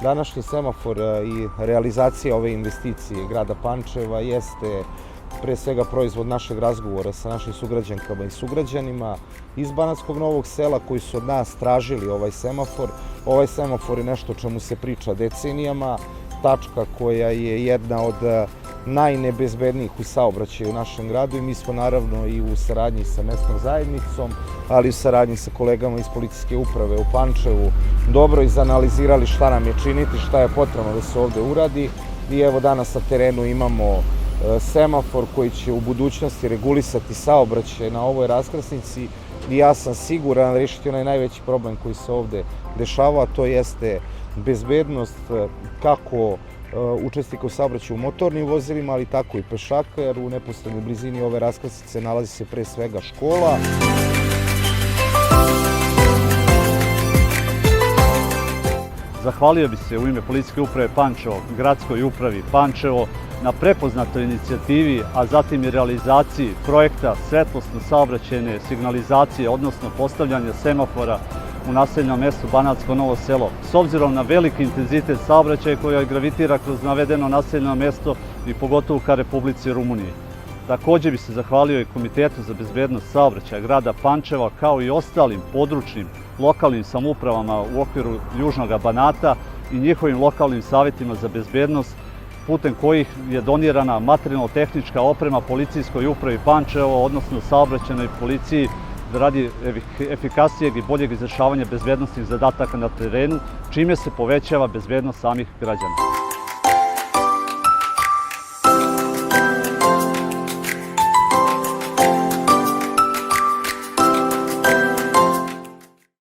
Današnji semafor i realizacija ove investicije grada Pančeva jeste pre svega proizvod našeg razgovora sa našim sugrađankama i sugrađanima iz Banatskog Novog Sela koji su od nas tražili ovaj semafor. Ovaj semafor je nešto o čemu se priča decenijama, tačka koja je jedna od najnebezbednijih u saobraćaju u našem gradu i mi smo naravno i u saradnji sa mesnom zajednicom, ali i u saradnji sa kolegama iz policijske uprave u Pančevu dobro izanalizirali šta nam je činiti, šta je potrebno da se ovde uradi i evo danas na terenu imamo semafor koji će u budućnosti regulisati saobraćaj na ovoj raskrsnici i ja sam siguran rešiti onaj najveći problem koji se ovde dešava, a to jeste bezbednost kako učesnika u saobraćaju u motornim vozilima, ali tako i pešaka, jer u neposrednoj blizini ove raskrsnice nalazi se pre svega škola. Zahvalio bih se u ime Policijske uprave Pančevo, Gradskoj upravi Pančevo na prepoznatoj inicijativi, a zatim i realizaciji projekta svetlosno-saobraćajne signalizacije, odnosno postavljanja semafora u naseljenom mestu Banatsko Novo Selo. S obzirom na veliki intenzitet saobraćaja koja gravitira kroz navedeno naseljeno mesto i pogotovo ka Republici Rumuniji. Takođe bih se zahvalio i Komitetu za bezbednost saobraćaja grada Pančeva kao i ostalim područnim lokalnim samoupravama u okviru Južnog Banata i njihovim lokalnim savetima za bezbednost putem kojih je donirana materijalno-tehnička oprema Policijskoj upravi Pančevo, odnosno saobraćajnoj policiji radi efikasnijeg i boljeg izvršavanja bezbednosnih zadataka na terenu, čime se povećava bezbednost samih građana.